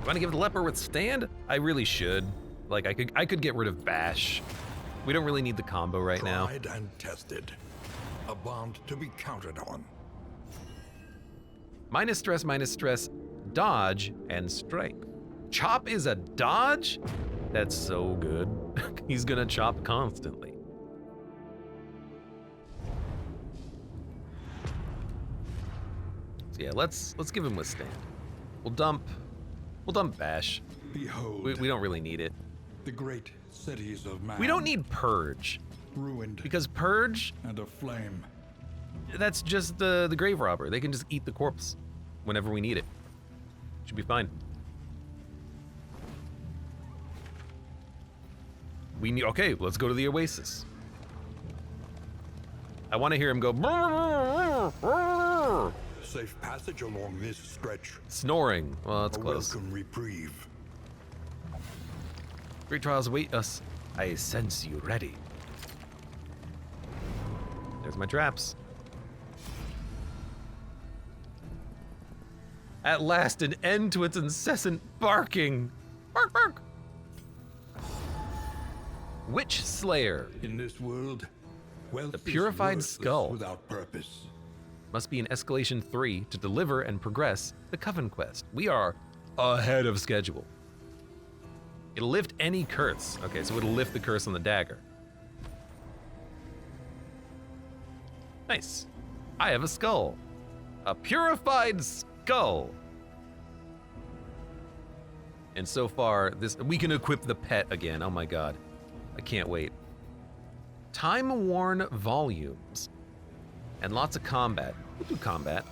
Do I want to give the leper withstand? I really should. Like, I could get rid of bash. We don't really need the combo right now. Tried and tested. A bond to be counted on. Minus stress, dodge, and strength. Chop is a dodge? That's so good. He's gonna chop constantly. So yeah, let's give him withstand. We'll dump bash. Behold, We don't really need it. the great cities of man. We don't need purge, ruined because purge, and aflame. that's just the grave robber. They can just eat the corpse whenever we need it. Should be fine. Okay, let's go to the oasis. I want to hear him go. Safe passage along this stretch. Snoring. Well, that's A close. welcome reprieve. Great trials await us. I sense you ready. There's my traps. At last, an end to its incessant barking. Bark, bark. Witch Slayer. In this world, wealth The is purified worthless skull. without purpose. Must be in escalation 3 to deliver and progress the Coven quest. We are ahead of schedule. It'll lift any curse. Okay, so it'll lift the curse on the dagger. Nice. I have a skull. A purified skull. And so far, we can equip the pet again. Oh my god. I can't wait. Time-worn volumes. And lots of combat. We'll do combat.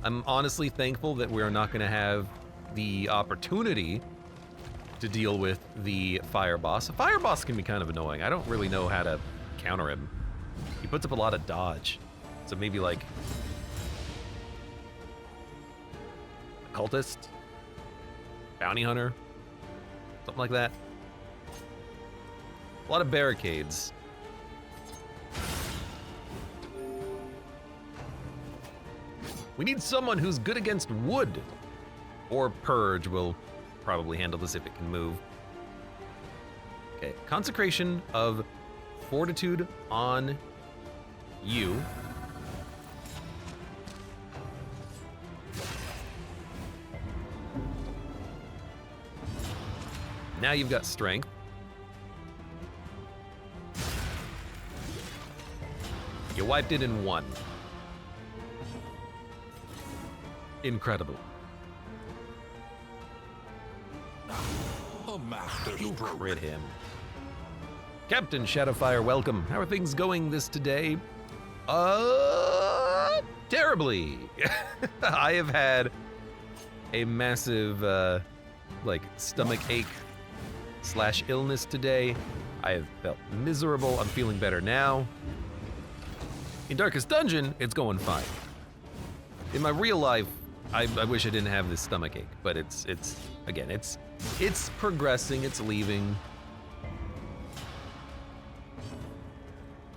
I'm honestly thankful that we're not going to have the opportunity to deal with the fire boss. A fire boss can be kind of annoying. I don't really know how to counter him. He puts up a lot of dodge. So maybe like cultist, bounty hunter, something like that. A lot of barricades. We need someone who's good against wood. Or Purge will probably handle this if it can move. Okay, Consecration of Fortitude on you. Now you've got Strength. You wiped it in 1. Incredible. A master stroke. Crit him. Captain Shadowfire, welcome. How are things going today? Terribly. I have had a massive, stomach ache / illness today. I have felt miserable. I'm feeling better now. In Darkest Dungeon, it's going fine. In my real life, I wish I didn't have this stomach ache, but it's progressing, it's leaving.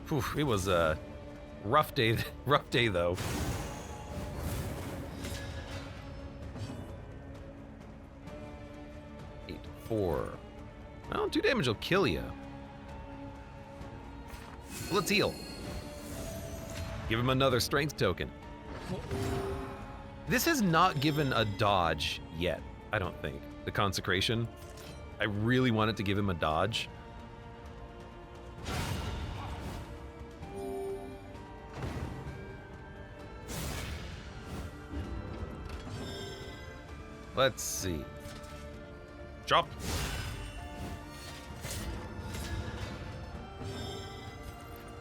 Whew, it was a rough day though. Eight, 4. Well, 2 damage will kill you. Let's heal. Give him another strength token. This has not given a dodge yet, I don't think. The Consecration. I really wanted to give him a dodge. Let's see. Chop.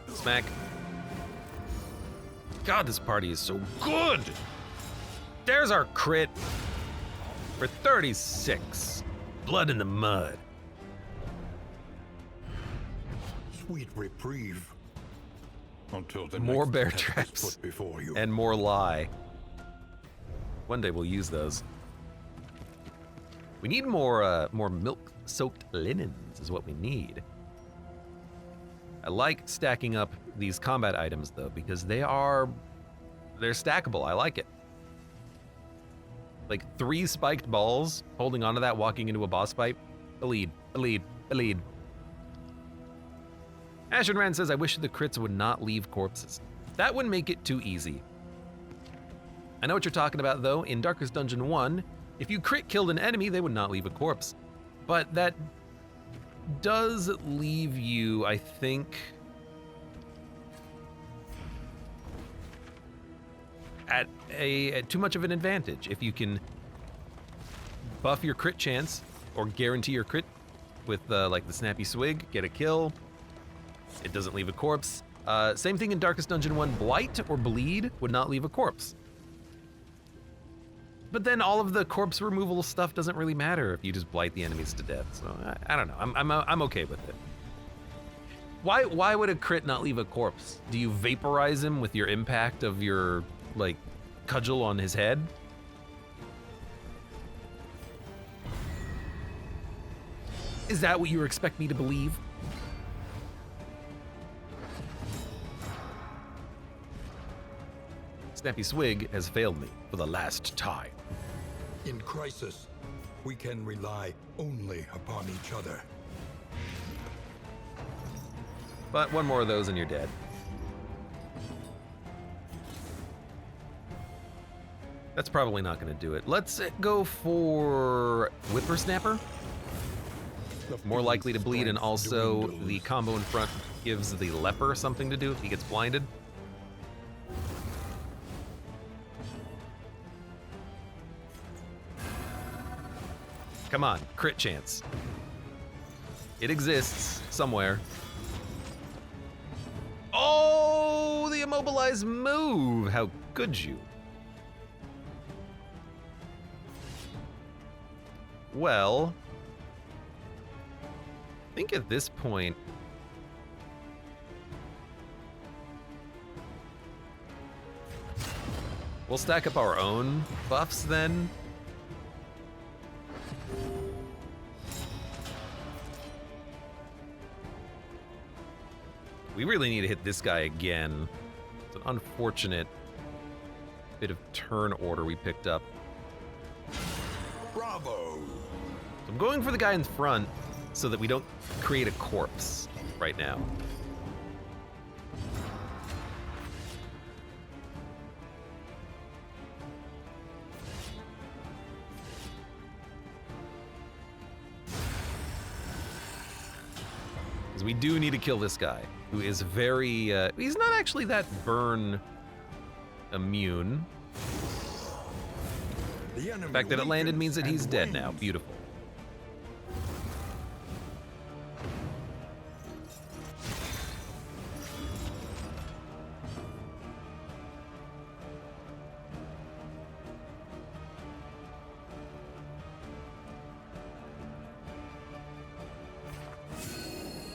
Smack. God, this party is so good! There's our crit for 36. Blood in the mud. Sweet reprieve. Until the More next bear test is traps put before you. and more lie. One day we'll use those. We need more milk-soaked linens is what we need. I like stacking up these combat items though, because they're stackable. I like it. Like 3 spiked balls, holding onto that, walking into a boss fight. A lead. Ashen Rand says, I wish the crits would not leave corpses. That would make it too easy. I know what you're talking about, though. In Darkest Dungeon 1, if you crit killed an enemy, they would not leave a corpse. But that does leave you, I think, at too much of an advantage. If you can buff your crit chance or guarantee your crit with like the Snappy Swig, get a kill, it doesn't leave a corpse. Same thing in Darkest Dungeon 1, Blight or Bleed would not leave a corpse. But then all of the corpse removal stuff doesn't really matter if you just blight the enemies to death. So I don't know. I'm okay with it. Why would a crit not leave a corpse? Do you vaporize him with your impact of your like cudgel on his head? Is that what you expect me to believe? Snappy Swig has failed me for the last time. In crisis, we can rely only upon each other. But one more of those and you're dead. That's probably not going to do it. Let's go for Whippersnapper. More likely to bleed, and also the combo in front gives the leper something to do if he gets blinded. Come on, crit chance. It exists somewhere. Oh, the immobilized move. How could you? Well, I think at this point, we'll stack up our own buffs then. We really need to hit this guy again. It's an unfortunate bit of turn order we picked up. Bravo! So I'm going for the guy in front so that we don't create a corpse right now. Because we do need to kill this guy, who is very, he's not actually that burn immune. The fact that it landed means that he's dead now. Beautiful.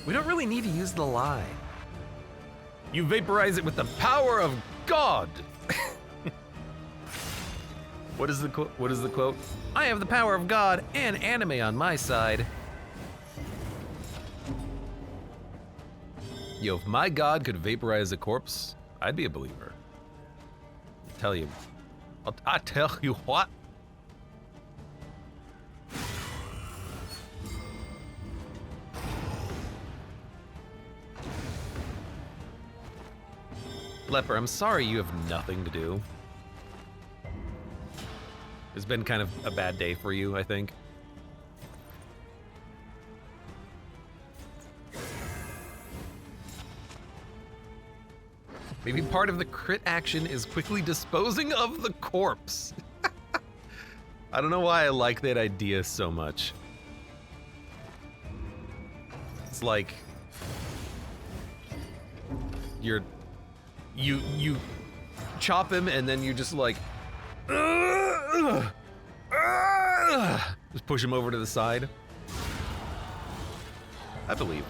We don't really need to use the lie. You vaporize it with the power of God. What is the quote? I have the power of God and anime on my side. Yo, if my God could vaporize a corpse, I'd be a believer. I tell you what. Leper, I'm sorry you have nothing to do. It's been kind of a bad day for you, I think. Maybe part of the crit action is quickly disposing of the corpse. I don't know why I like that idea so much. It's like you chop him and then you just like just push him over to the side. I believe.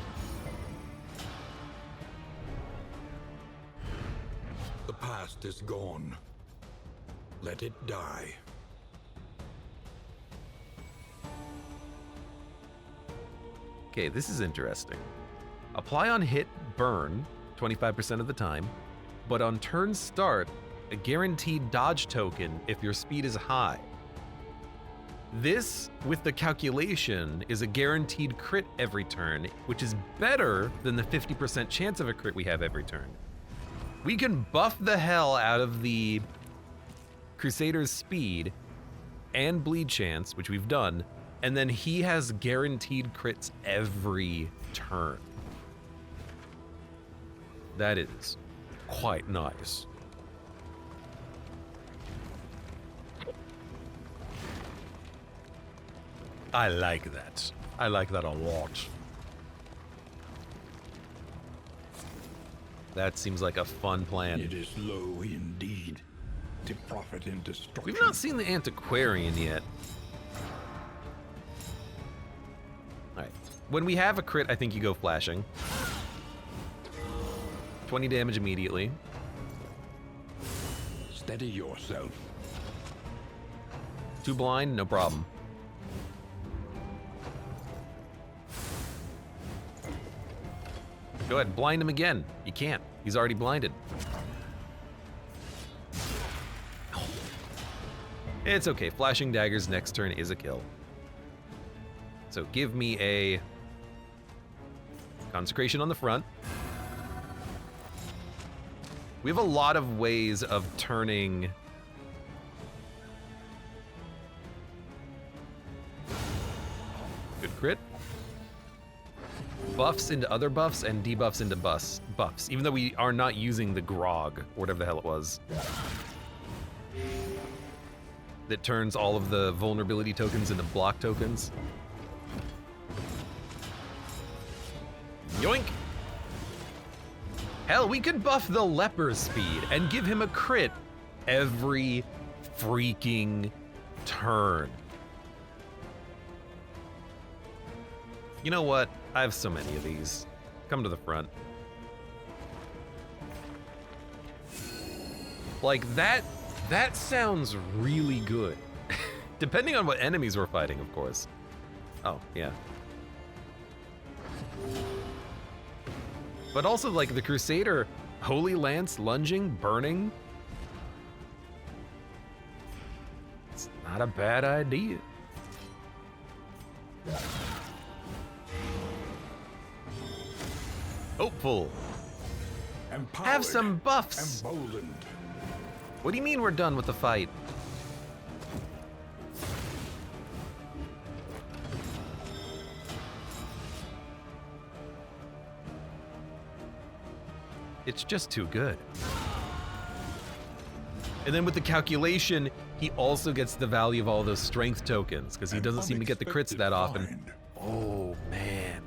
The past is gone. Let it die. Okay, this is interesting. Apply on hit, burn 25% of the time, but on turn start, a guaranteed dodge token if your speed is high. This, with the calculation, is a guaranteed crit every turn, which is better than the 50% chance of a crit we have every turn. We can buff the hell out of the Crusader's speed and bleed chance, which we've done, and then he has guaranteed crits every turn. That is quite nice. I like that. I like that a lot. That seems like a fun plan. It is low indeed to profit in destruction. We've not seen the Antiquarian yet. Alright. When we have a crit, I think you go flashing. 20 damage immediately. Steady yourself. 2 blind, no problem. Go ahead, blind him again. You can't. He's already blinded. It's okay. Flashing daggers next turn is a kill. So give me a consecration on the front. We have a lot of ways of turning good crit. Buffs into other buffs and debuffs into buffs, even though we are not using the grog, or whatever the hell it was. That turns all of the vulnerability tokens into block tokens. Yoink! Hell, we could buff the leper's speed and give him a crit every freaking turn. You know what? I have so many of these. Come to the front. Like that sounds really good. Depending on what enemies we're fighting, of course. Oh, yeah. But also, like, the Crusader, Holy Lance, lunging, burning. It's not a bad idea. Hopeful. Empowered, Have some buffs. emboldened. What do you mean we're done with the fight? It's just too good. And then with the calculation, he also gets the value of all those strength tokens, because he doesn't seem to get the crits that often. Find. Oh, man.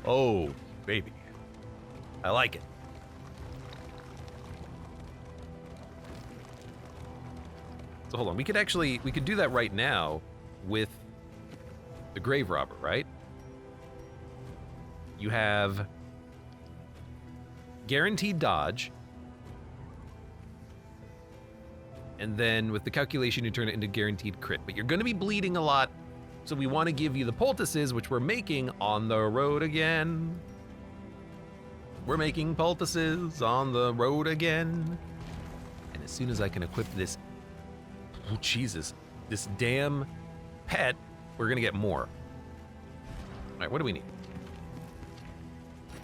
Oh, baby. I like it. So hold on, we could do that right now with the Grave Robber, right? You have guaranteed dodge, and then with the calculation you turn it into guaranteed crit, but you're gonna be bleeding a lot, so we wanna give you the poultices, which we're making on the road again. We're making poultices on the road again. And as soon as I can equip this, oh Jesus, this damn pet, we're gonna get more. All right, what do we need?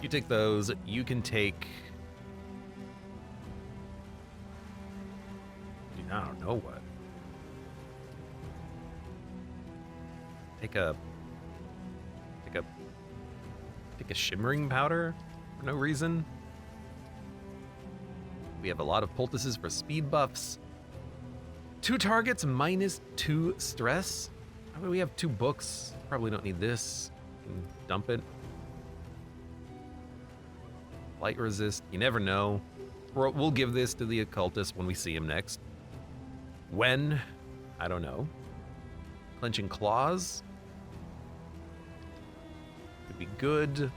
You take those, you can take, I don't know what. Take a shimmering powder for no reason. We have a lot of poultices for speed buffs. 2 targets minus 2 stress. I mean, we have 2 books. Probably don't need this. Can dump it. Light resist. You never know. We'll give this to the occultist when we see him next. When? I don't know. Clenching claws. Could be good.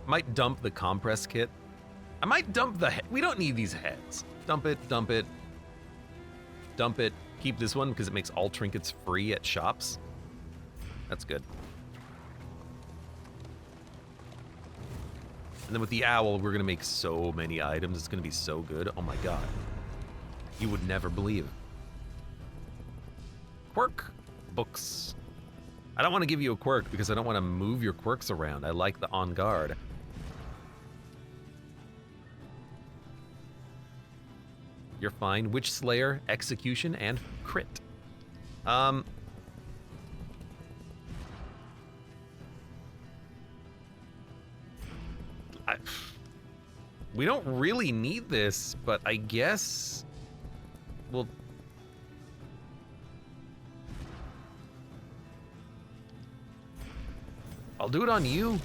Might dump the compress kit. I might dump the we don't need these heads. Dump it, dump it. Dump it. Keep this one because it makes all trinkets free at shops. That's good. And then with the owl, we're gonna make so many items. It's gonna be so good. Oh my god. You would never believe. Quirk. Books. I don't want to give you a quirk because I don't want to move your quirks around. I like the on guard. You're fine. Witch Slayer, Execution, and Crit. We don't really need this, but I guess we'll... I'll do it on you.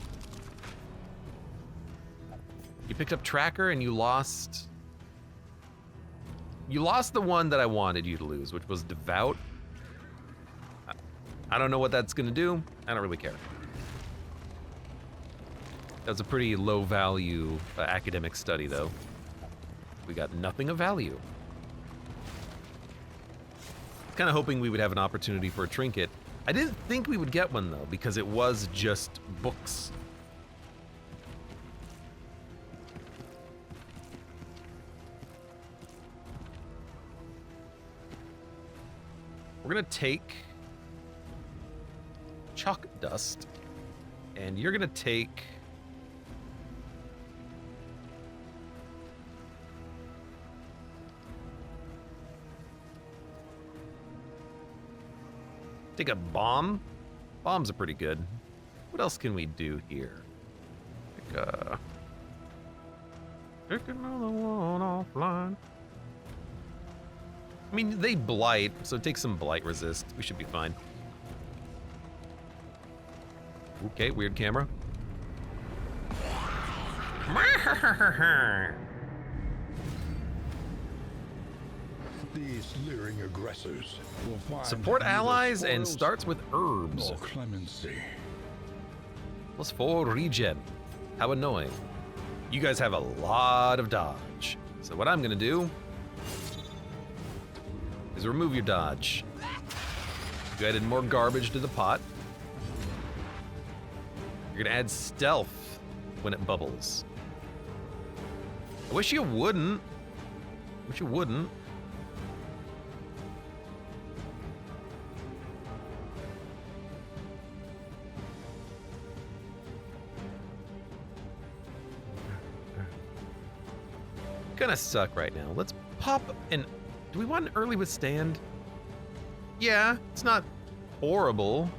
You picked up Tracker and you lost... You lost the one that I wanted you to lose, which was Devout. I don't know what that's gonna do. I don't really care. That's a pretty low value academic study though. We got nothing of value. Kind of hoping we would have an opportunity for a trinket. I didn't think we would get one though, because it was just books. We're gonna take chalk dust, and you're gonna take a bomb. Bombs are pretty good. What else can we do here? Pick another one offline. I mean, they blight, so take some blight resist. We should be fine. Okay, weird camera. These leering aggressors will find Support neither allies and spoils starts with herbs. nor clemency. +4 regen. How annoying. You guys have a lot of dodge. So what I'm gonna do is remove your dodge. You added more garbage to the pot. You're gonna add stealth when it bubbles. I wish you wouldn't. Wish you wouldn't. Gonna suck right now. Let's pop an... Do we want an early withstand? Yeah, it's not horrible.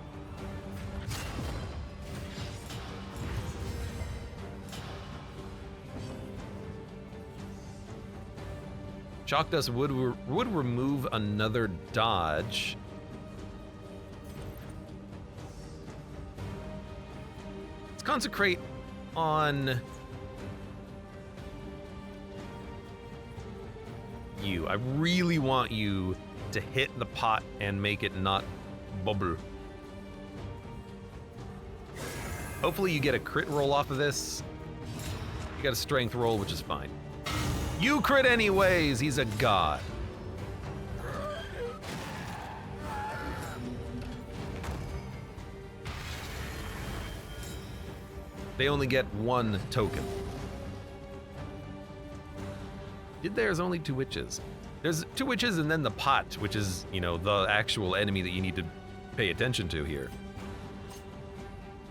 Chalk Dust would remove another dodge. Let's consecrate on you. I really want you to hit the pot and make it not bubble. Hopefully you get a crit roll off of this. You got a strength roll, which is fine. You crit anyways, he's a god. They only get one token. There's only 2 witches. There's 2 witches and then the pot, which is, you know, the actual enemy that you need to pay attention to here.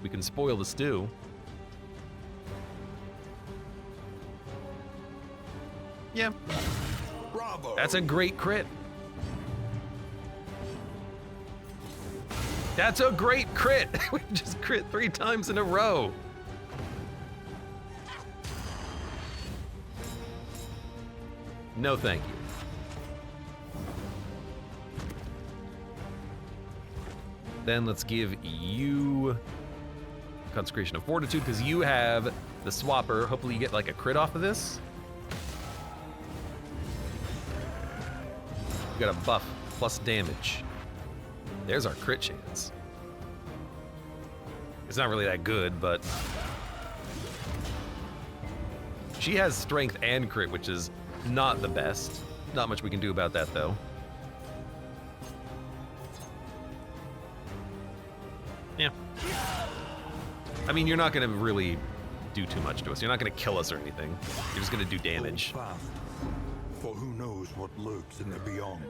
We can spoil the stew. Yeah. Bravo. That's a great crit. That's a great crit. We just crit 3 times in a row. No, thank you. Then let's give you Consecration of Fortitude, because you have the swapper. Hopefully you get like a crit off of this. You got a buff plus damage. There's our crit chance. It's not really that good, but she has strength and crit, which is not the best. Not much we can do about that, though. Yeah. I mean, you're not gonna really do too much to us. You're not gonna kill us or anything. You're just gonna do damage. Hold fast, for who knows what lurks in the beyond.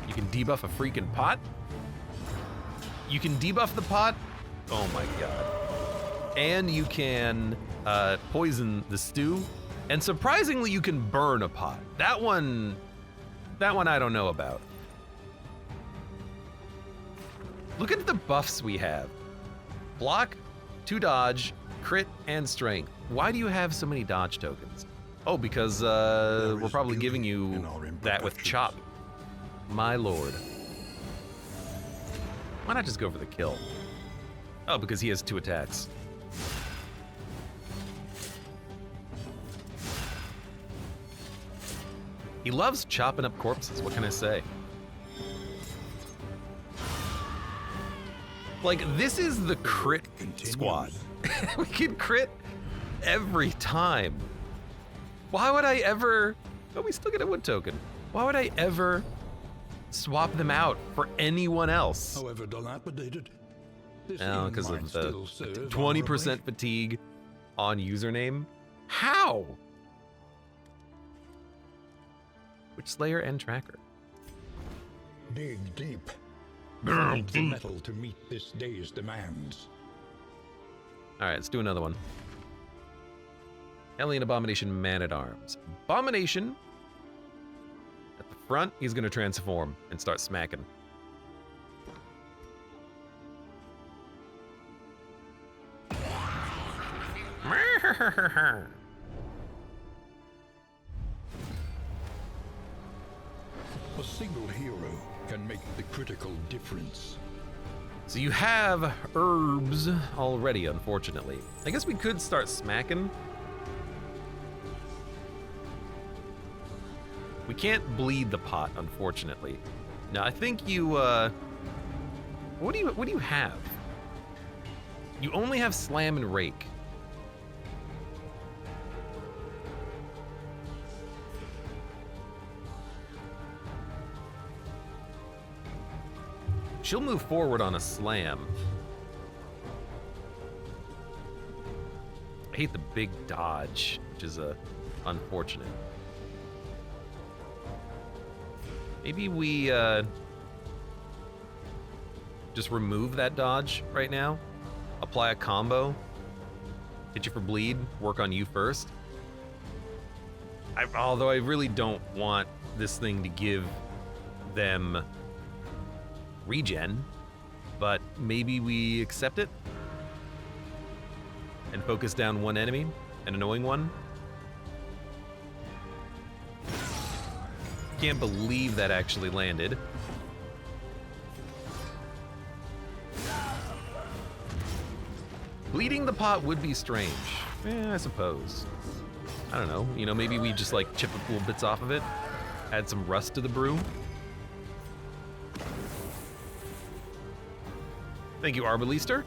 You can debuff a freaking pot? You can debuff the pot? Oh my god. And you can poison the stew. And surprisingly, you can burn a pot. That one I don't know about. Look at the buffs we have. Block, 2 dodge, crit, and strength. Why do you have so many dodge tokens? Oh, because we're probably giving you that with chop. My lord. Why not just go for the kill? Oh, because he has 2 attacks. He loves chopping up corpses, what can I say? Like, this is the crit squad. We can crit every time. Why would I ever... Oh, we still get a wood token. Why would I ever swap them out for anyone else? However dilapidated, this No, inn because might of the still serve 20% honorably. fatigue on username. How? Which Slayer and Tracker? Dig deep. Find the metal to meet this day's demands. All right, let's do another one. Alien Abomination Man-at-Arms. Abomination. At the front, he's gonna transform and start smacking. A single hero can make the critical difference. So you have herbs already, unfortunately. I guess we could start smacking. We can't bleed the pot, unfortunately. Now I think you what do you have? You only have slam and rake. She'll move forward on a slam. I hate the big dodge, which is unfortunate. Maybe we just remove that dodge right now. Apply a combo. Hit you for bleed. Work on you first. Although I really don't want this thing to give them regen, but maybe we accept it and focus down one enemy, an annoying one. Can't believe that actually landed. Bleeding the pot would be strange. I suppose. I don't know. You know, maybe we just like chip little bits off of it, add some rust to the brew. Thank you, Arbalister.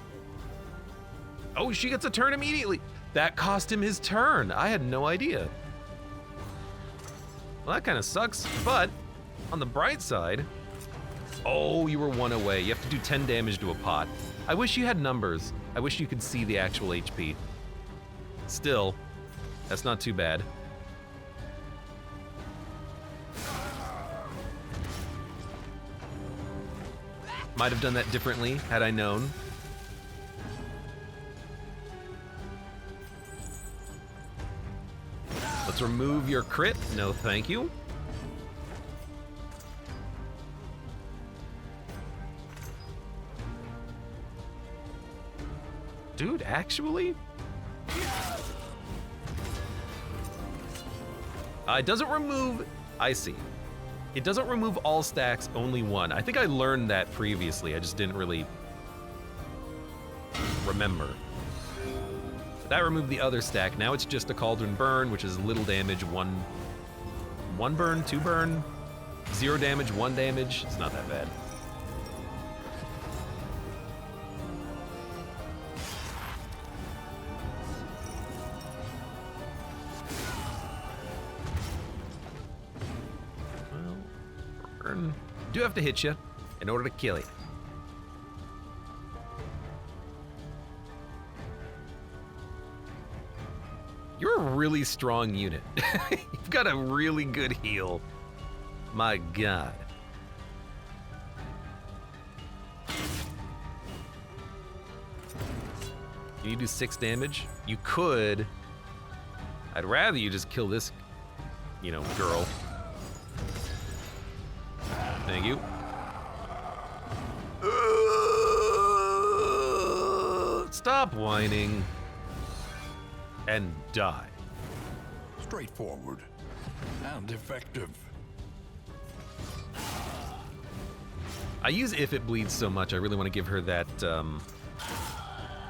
Oh, she gets a turn immediately. That cost him his turn. I had no idea. Well, that kind of sucks, but on the bright side, oh, you were 1 away. You have to do 10 damage to a pot. I wish you had numbers. I wish you could see the actual HP. Still, that's not too bad. Might have done that differently had I known. Let's remove your crit. No, thank you. Dude, actually? It doesn't remove... I see. It doesn't remove all stacks, only one. I think I learned that previously. I just didn't really remember. That removed the other stack. Now it's just a Cauldron Burn, which is little damage, one burn, 2 burn, 0 damage, 1 damage. It's not that bad. Do have to hit you in order to kill you. You're a really strong unit. You've got a really good heal. My God. Can you do 6 damage? You could. I'd rather you just kill this, you know, girl. Thank you. Stop whining. And die. Straightforward and effective. I use if it bleeds so much, I really want to give her that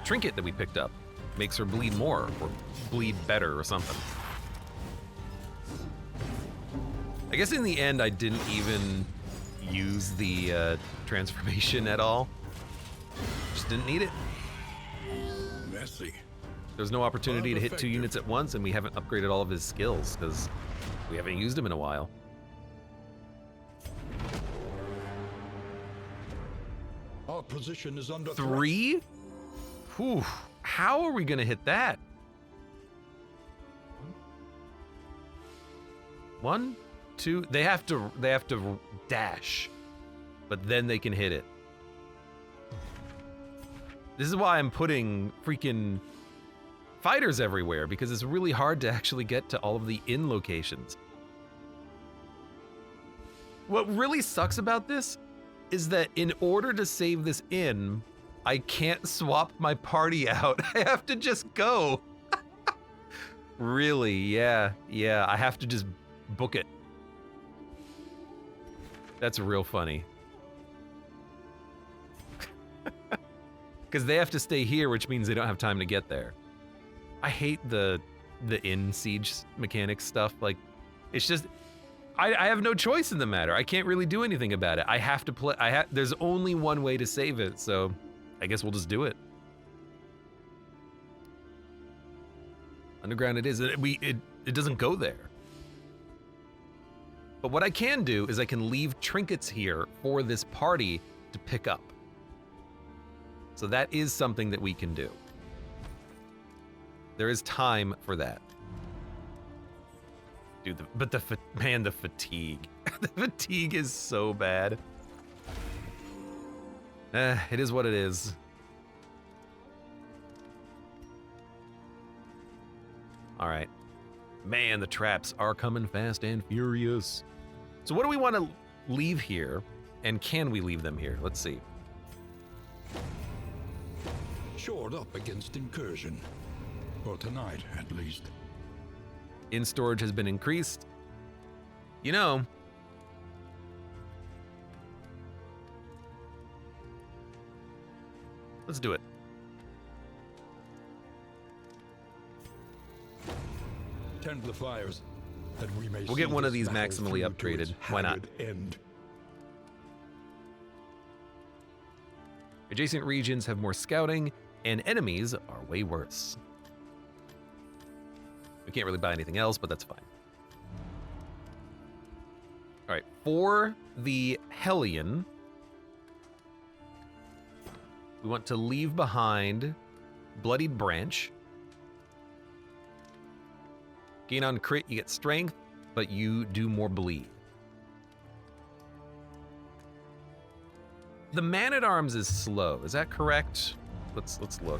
trinket that we picked up. Makes her bleed more, or bleed better, or something. I guess in the end, I didn't even use the transformation at all. Just didn't need it. Messy. There's no opportunity to hit 2 units at once, and we haven't upgraded all of his skills, because we haven't used him in a while. Our position is under 3? Whew. How are we gonna hit that? 1, 2. They have to dash, but then they can hit it. This is why I'm putting freaking fighters everywhere, because it's really hard to actually get to all of the inn locations. What really sucks about this is that in order to save this inn, I can't swap my party out. I have to just go. Really, yeah, I have to just book it. That's real funny. Because they have to stay here, which means they don't have time to get there. I hate the inn siege mechanics stuff. Like, it's just, I have no choice in the matter. I can't really do anything about it. I have to play. There's only one way to save it, so I guess we'll just do it. Underground it is. It doesn't go there. But what I can do is I can leave trinkets here for this party to pick up. So that is something that we can do. There is time for that. Dude, the fatigue. The fatigue is so bad. It is what it is. All right. Man, the traps are coming fast and furious. So what do we want to leave here? And can we leave them here? Let's see. shored up against incursion. For tonight, at least. In storage has been increased. You know, let's do it. Tend the fires, that we may We'll get see one of this these battle maximally through to upgraded. its Why not? haggard end. Adjacent regions have more scouting, and enemies are way worse. We can't really buy anything else, but that's fine. All right, for the Hellion, we want to leave behind Bloodied Branch. Gain on crit, you get strength, but you do more bleed. The Man-at-Arms is slow, is that correct? Let's look.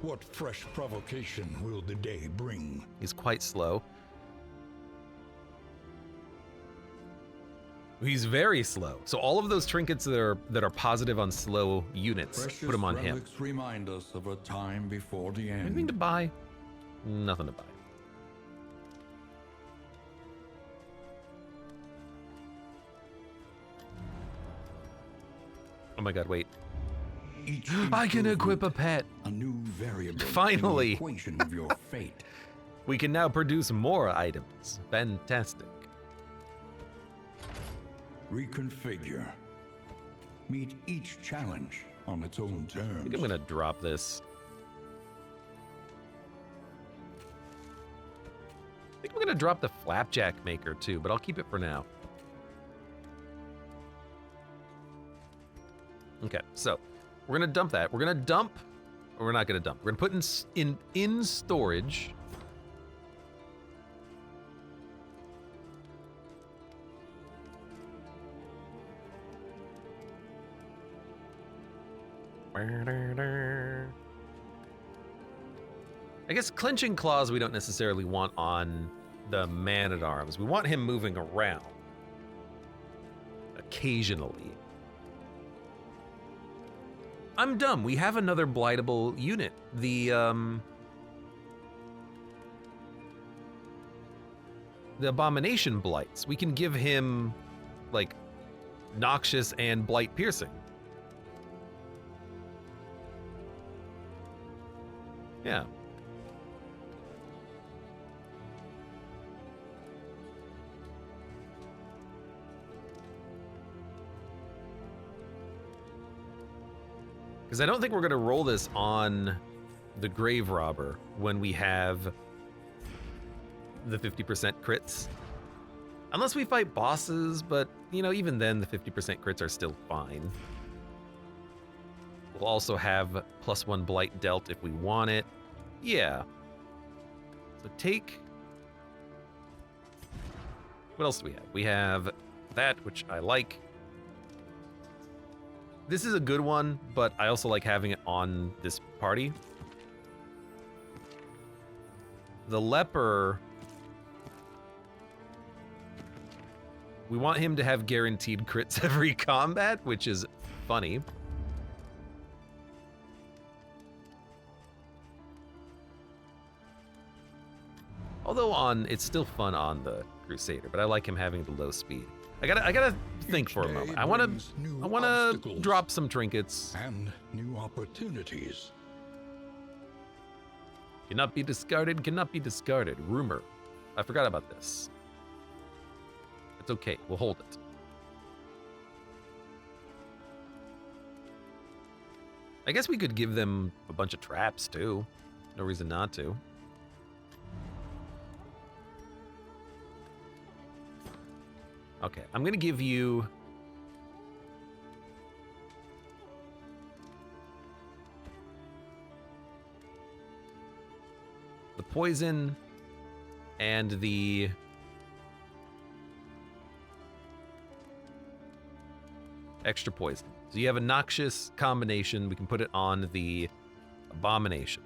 What fresh provocation will the day bring? He's quite slow. He's very slow. So all of those trinkets that are positive on slow units, put them on him. Relics remind us of a time before the end. Anything to buy? Nothing to buy. Oh my god, wait. Each I can equip a improvement, pet. a new variable Finally. in the equation of your fate. We can now produce more items. Fantastic. Reconfigure. Meet each challenge on its own I terms. think I'm gonna drop this. I think I'm gonna drop the flapjack maker too, but I'll keep it for now. Okay, so we're gonna dump that. We're gonna dump, or we're not gonna dump. We're gonna put in storage I guess clenching claws we don't necessarily want on the man-at-arms. We want him moving around occasionally. I'm dumb. We have another blightable unit. The Abomination Blights. We can give him, like, Noxious and Blight Piercing. Yeah. Because I don't think we're going to roll this on the Grave Robber when we have the 50% crits. Unless we fight bosses, but, you know, even then the 50% crits are still fine. We'll also have +1 Blight dealt if we want it. Yeah. So take... What else do we have? We have that, which I like. This is a good one, but I also like having it on this party. The Leper... We want him to have guaranteed crits every combat, which is funny. Although it's still fun on the Crusader, but I like him having the low speed. I gotta think for a moment. I wanna drop some trinkets. And new opportunities. Cannot be discarded, cannot be discarded. Rumor. I forgot about this. It's okay, we'll hold it. I guess we could give them a bunch of traps too. No reason not to. Okay, I'm gonna give you the poison and the extra poison. So you have a noxious combination. We can put it on the Abomination.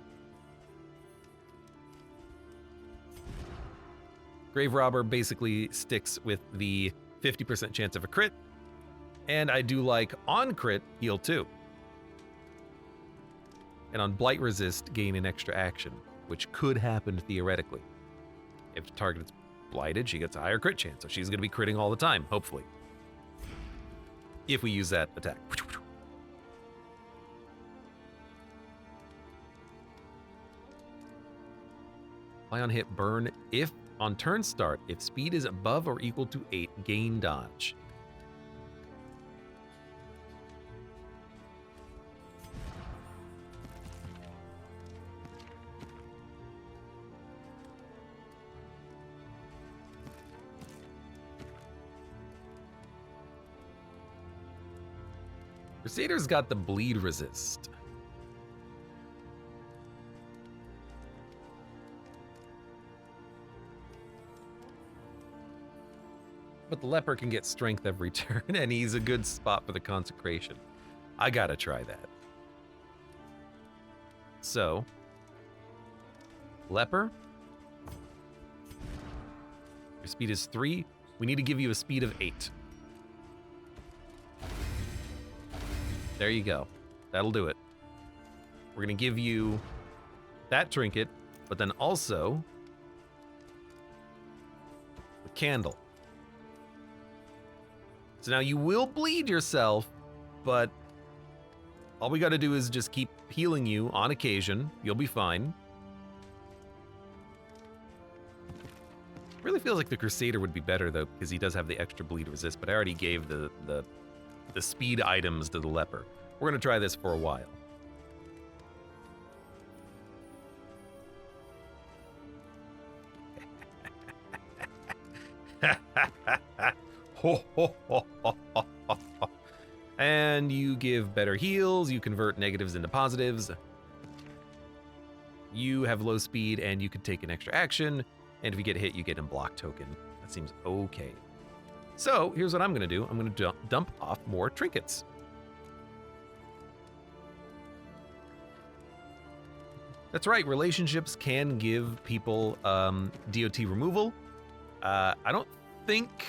Grave Robber basically sticks with the 50% chance of a crit. And I do like on crit, heal 2. And on Blight Resist, gain an extra action, which could happen theoretically. If the target is blighted, she gets a higher crit chance, so she's going to be critting all the time, hopefully. If we use that attack. Fly on hit, burn. If on turn start, if speed is above or equal to 8, gain dodge. Crusader's got the bleed resist. But the Leper can get strength every turn, and he's a good spot for the consecration. I gotta try that. So, Leper. Your speed is 3. We need to give you a speed of 8. There you go. That'll do it. We're gonna give you that trinket, but then also the candle. So now you will bleed yourself, but all we gotta do is just keep healing you on occasion. You'll be fine. Really feels like the Crusader would be better though, because he does have the extra bleed resist, but I already gave the speed items to the Leper. We're gonna try this for a while. And you give better heals, you convert negatives into positives. You have low speed and you can take an extra action, and if you get hit, you get a block token. That seems okay. So here's what I'm gonna do. I'm gonna dump off more trinkets. That's right, relationships can give people DOT removal. I don't think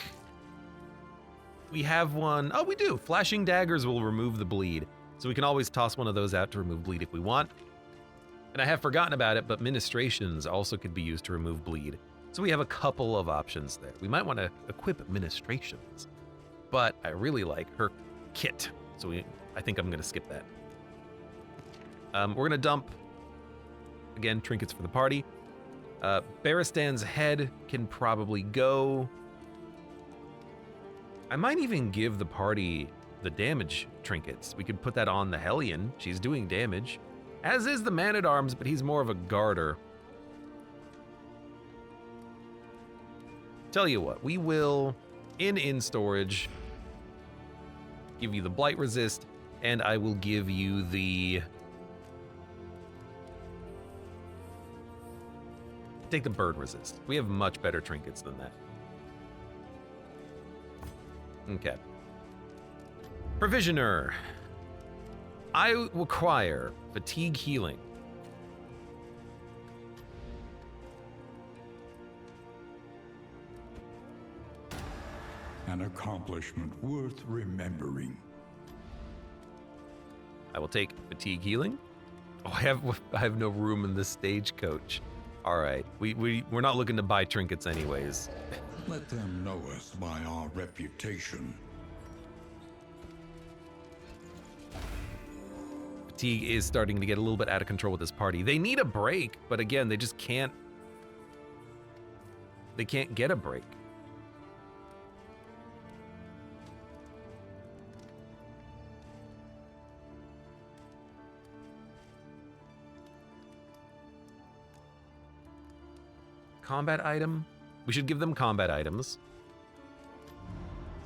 we have one. Oh, we do. Flashing daggers will remove the bleed. So we can always toss one of those out to remove bleed if we want. And I have forgotten about it, but ministrations also could be used to remove bleed. So we have a couple of options there. We might want to equip ministrations, but I really like her kit. So I think I'm going to skip that. We're going to dump, again, trinkets for the party. Baristan's head can probably go. I might even give the party the damage trinkets. We could put that on the Hellion. She's doing damage. As is the Man-at-Arms, but he's more of a guarder. Tell you what, we will, in storage, give you the Blight Resist, and I will give you the... Take the Bird Resist. We have much better trinkets than that. Okay. Provisioner. I require fatigue healing. An accomplishment worth remembering. I will take fatigue healing. Oh, I have no room in the stagecoach. All right, we're not looking to buy trinkets anyways. Let them know us by our reputation. Fatigue is starting to get a little bit out of control with this party. They need a break, but again, they just can't. They can't get a break. Combat item? We should give them combat items.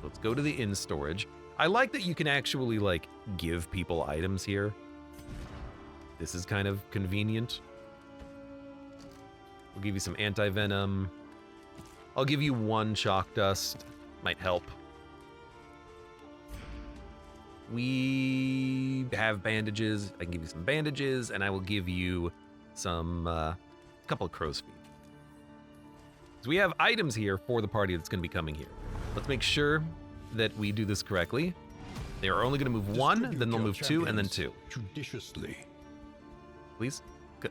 Let's go to the inn storage. I like that you can actually, like, give people items here. This is kind of convenient. We'll give you some anti-venom. I'll give you 1 shock dust. Might help. We have bandages. I can give you some bandages, and I will give you some, couple of crow's feet. So we have items here for the party that's going to be coming here. Let's make sure that we do this correctly. They are only going to move 1, then they'll move 2, and then 2. Judiciously. Please? Good.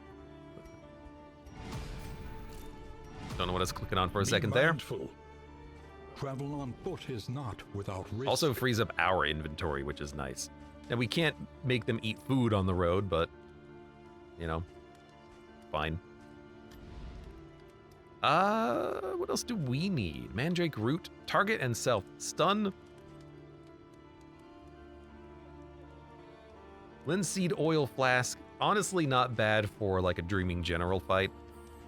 Don't know what I was clicking on for a second mindful. There. Travel on foot is not without risk. Also frees up our inventory, which is nice. And we can't make them eat food on the road, but, you know, fine. What else do we need? Mandrake root, target and self stun. Linseed oil flask, honestly not bad for like a Dreaming General fight.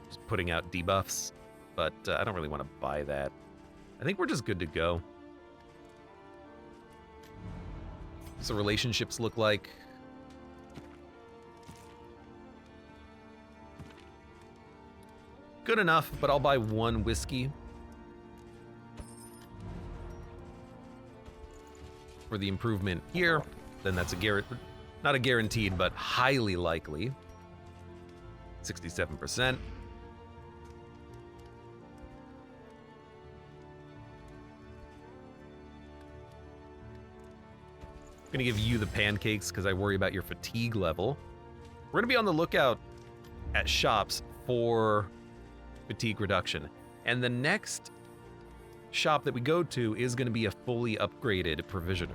Just putting out debuffs, but I don't really want to buy that. I think we're just good to go. So relationships look like. Good enough, but I'll buy 1 whiskey. For the improvement here, then that's not a guaranteed, but highly likely. 67%. I'm gonna give you the pancakes because I worry about your fatigue level. We're gonna be on the lookout at shops for fatigue reduction. And the next shop that we go to is going to be a fully upgraded provisioner.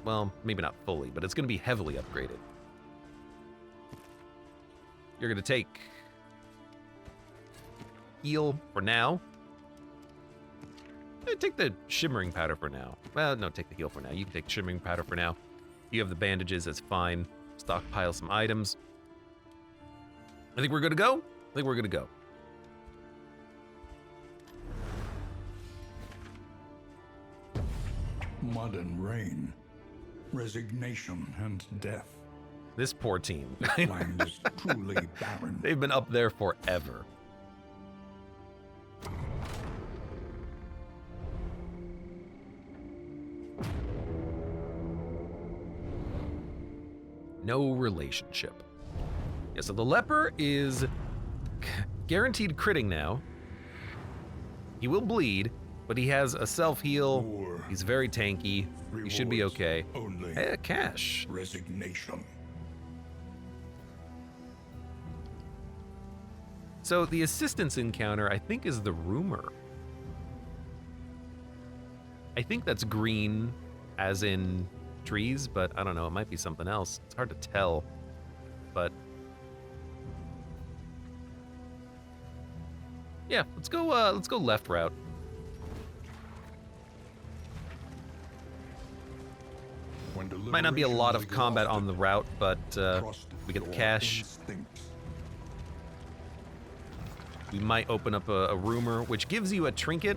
Well, maybe not fully, but it's going to be heavily upgraded. You're going to take heal for now. Take the shimmering powder for now. Well, no, take the heal for now. You can take shimmering powder for now. You have the bandages, that's fine. Stockpile some items. I think we're good to go. I think we're good to go. Mud and rain, resignation and death. This poor team. This land is truly barren. They've been up there forever. No relationship. Yeah, so the leper is guaranteed critting now. He will bleed, but he has a self-heal. War He's very tanky. He should be rewards okay. only Hey, cash. resignation. So the assistance encounter, I think, is the rumor. I think that's green, as in trees, but I don't know. It might be something else. It's hard to tell, but yeah, let's go left route. Might not be a lot of combat on the route, but we get the cash. We might open up a rumor, which gives you a trinket.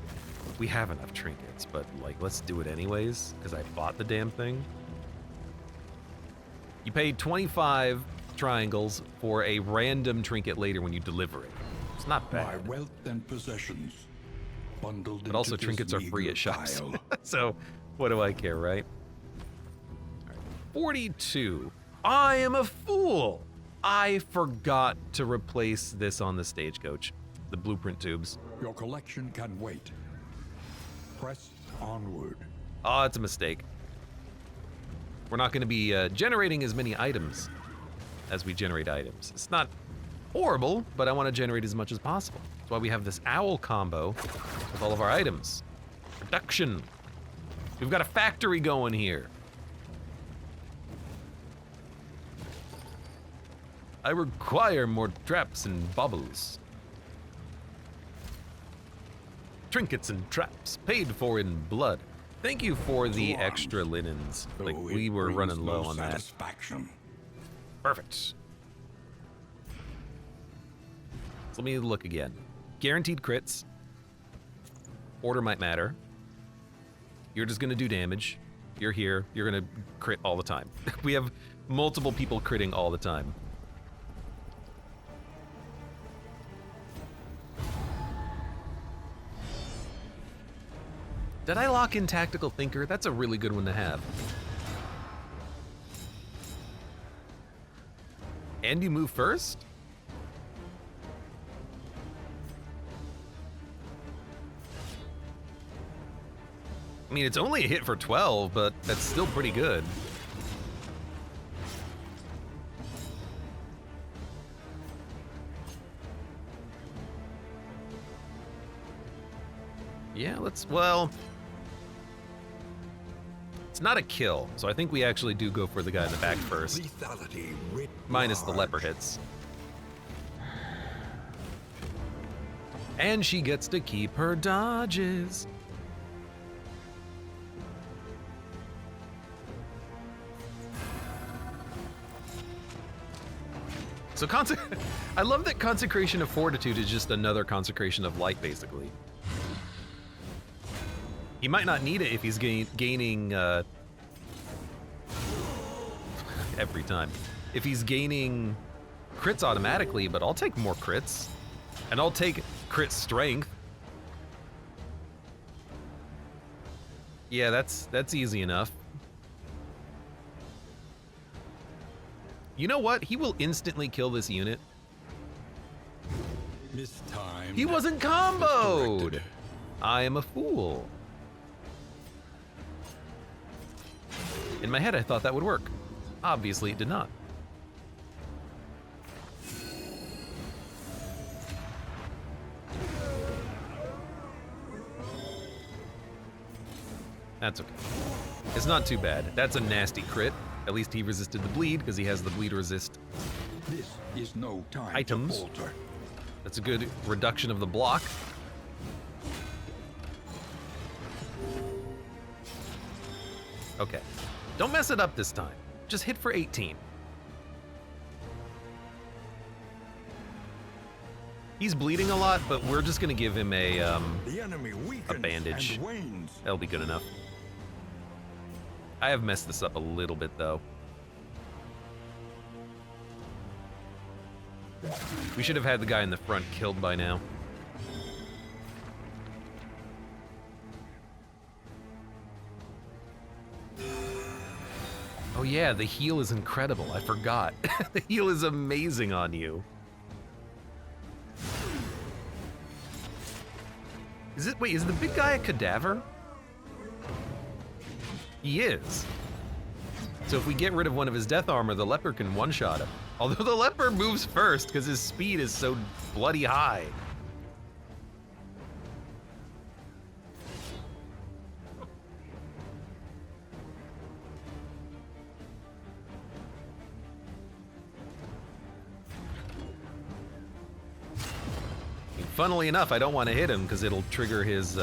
We have enough trinkets, but like, let's do it anyways, because I bought the damn thing. You pay 25 triangles for a random trinket later when you deliver it. It's not bad. My wealth and possessions bundled But also into trinkets this are free meager at shops. pile. So what do I care, right? All right, 42. I am a fool. I forgot to replace this on the stagecoach. The blueprint tubes. Your collection can wait. Press onward. Oh, it's a mistake. We're not going to be generating as many items as we generate items. It's not horrible, but I want to generate as much as possible. That's why we have this owl combo with all of our items. Production. We've got a factory going here. I require more traps and bubbles. Trinkets and traps paid for in blood. Thank you for the extra linens. Like, Though we it were brings running low no on that. satisfaction. Perfect. So let me look again. Guaranteed crits. Order might matter. You're just gonna do damage. You're here. You're gonna crit all the time. We have multiple people critting all the time. Did I lock in Tactical Thinker? That's a really good one to have. And you move first? I mean, it's only a hit for 12, but that's still pretty good. Yeah, well, it's not a kill, so I think we actually do go for the guy in the back first. Lethality writ Minus the large. leper hits. And she gets to keep her dodges. So I love that Consecration of Fortitude is just another Consecration of Light, basically. He might not need it if he's gaining every time. If he's gaining crits automatically, but I'll take more crits. And I'll take crit strength. Yeah, that's easy enough. You know what? He will instantly kill this unit. Mistimed. He wasn't comboed! Misdirected. I am a fool. In my head, I thought that would work. Obviously, it did not. That's okay. It's not too bad. That's a nasty crit. At least he resisted the bleed because he has the bleed resist This is no time items. to falter. That's a good reduction of the block. Okay. Don't mess it up this time. Just hit for 18. He's bleeding a lot, but we're just gonna give him a The enemy weakens bandage. and wanes. That'll be good enough. I have messed this up a little bit, though. We should have had the guy in the front killed by now. Oh yeah, the heal is incredible. I forgot. The heal is amazing on you. Wait, is the big guy a cadaver? He is. So if we get rid of one of his death armor, the leper can one-shot him. Although the leper moves first because his speed is so bloody high. Funnily enough, I don't want to hit him because it'll trigger his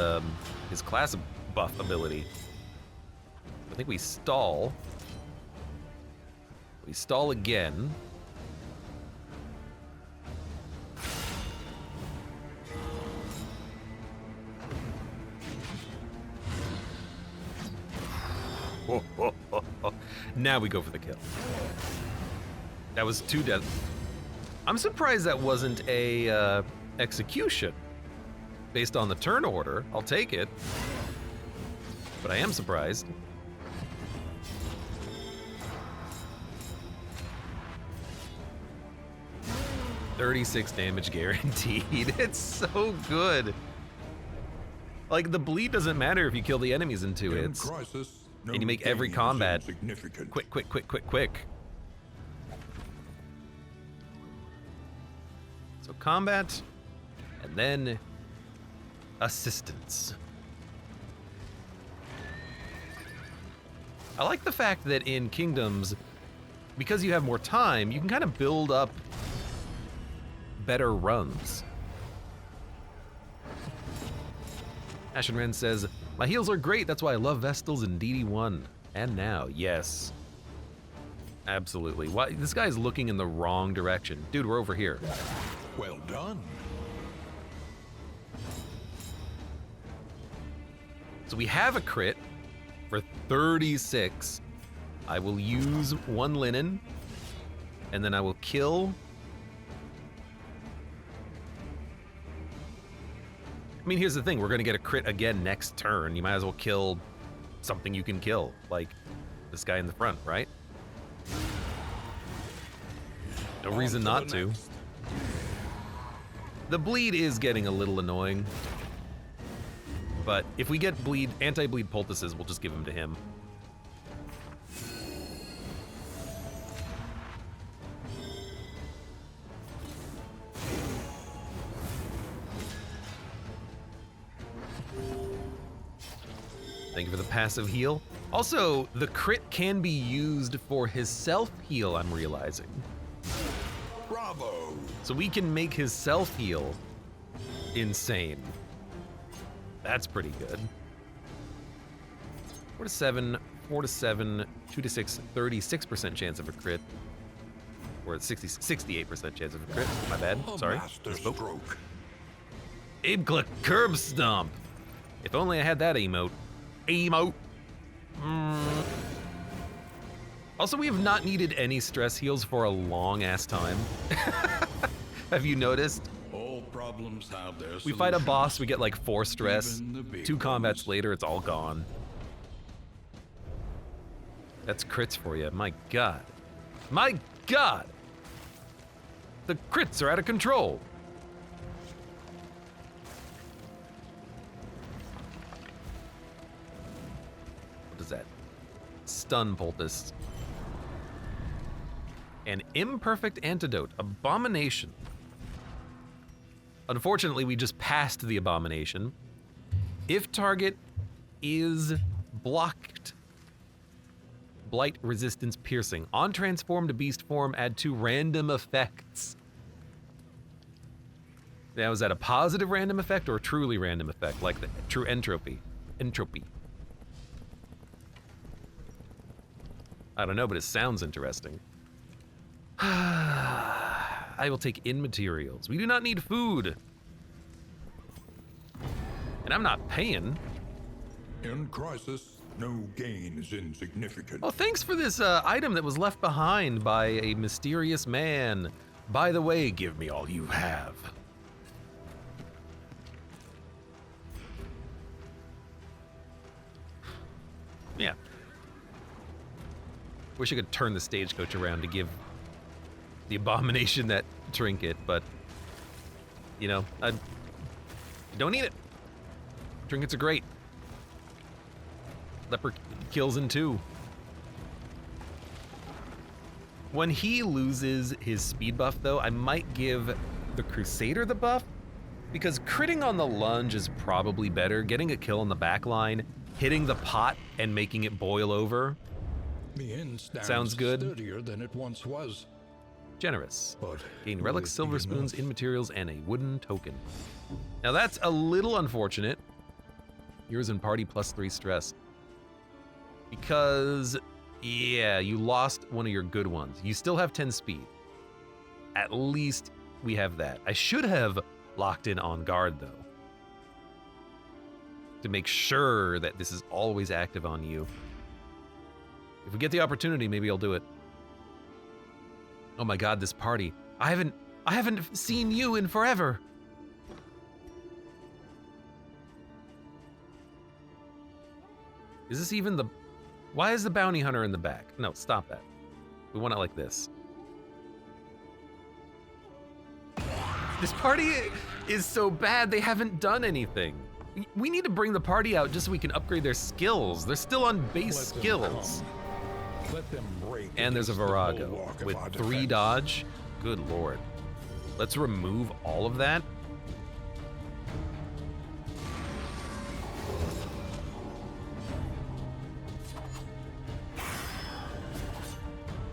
class buff ability. I think we stall. We stall again. Now we go for the kill. That was 2 deaths. I'm surprised that wasn't a execution based on the turn order. I'll take it, but I am surprised. $36 damage guaranteed. It's so good. Like, the bleed doesn't matter if you kill the enemies in 2 hits. Crisis, no And you make every gain is combat insignificant. quick, quick, quick, quick, quick. So combat, and then assistance. I like the fact that in Kingdoms, because you have more time, you can kind of build up better runs. Ashen Ren says, my heals are great, that's why I love Vestals in DD1. And now, yes. Absolutely. Why, this guy's looking in the wrong direction. Dude, we're over here. Well done. So we have a crit for 36. I will use 1 linen, and then I will kill. I mean, here's the thing, we're gonna get a crit again next turn. You might as well kill something you can kill, like this guy in the front, right? No reason not to. The bleed is getting a little annoying, but if we get bleed, anti-bleed poultices, we'll just give them to him. Thank you for the passive heal. Also, the crit can be used for his self-heal, I'm realizing. Bravo. So we can make his self-heal insane. That's pretty good. 4 to 7, 4 to 7, 2 to 6, 36% chance of a crit. Or 68% chance of a crit. My bad. Sorry. Misspoke. Abe curb stomp. If only I had that emote. Also, we have not needed any stress heals for a long ass time. Have you noticed? All problems have their We fight a solutions. boss, we get like 4 stress. Even the big 2 combats ones. later, it's all gone. That's crits for you. My God. My God! The crits are out of control. What is that? Stun poultice. An imperfect antidote. Abomination. Unfortunately, we just passed the abomination. If target is blocked, blight, resistance, piercing. On transform to beast form, add 2 random effects. Now, is that a positive random effect or a truly random effect, like the true entropy? Entropy. I don't know, but it sounds interesting. I will take in materials. We do not need food. And I'm not paying. In crisis, no gain is insignificant. Oh, thanks for this item that was left behind by a mysterious man. By the way, give me all you have. Yeah. Wish I could turn the stagecoach around to give the abomination that trinket, but you know, I don't need it. Trinkets are great. Leper kills in 2. When he loses his speed buff, though, I might give the Crusader the buff, because critting on the lunge is probably better. Getting a kill on the back line, hitting the pot and making it boil over. The inn stands Sounds good. sturdier than it once was. Generous. But Gain will relics, it silver be spoons, enough? in materials, and a wooden token. Now that's a little unfortunate. Yours in party +3 stress. Because, yeah, you lost one of your good ones. You still have 10 speed. At least we have that. I should have locked in on guard, though, to make sure that this is always active on you. If we get the opportunity, maybe I'll do it. Oh my god, this party. I haven't seen you in forever. Is this even the... Why is the bounty hunter in the back? No, stop that. We want it like this. This party is so bad, they haven't done anything. We need to bring the party out just so we can upgrade their skills. They're still on base Let them skills. come. Let them break And there's a against the Virago bulwark of with our 3 defense. dodge. Good lord. Let's remove all of that.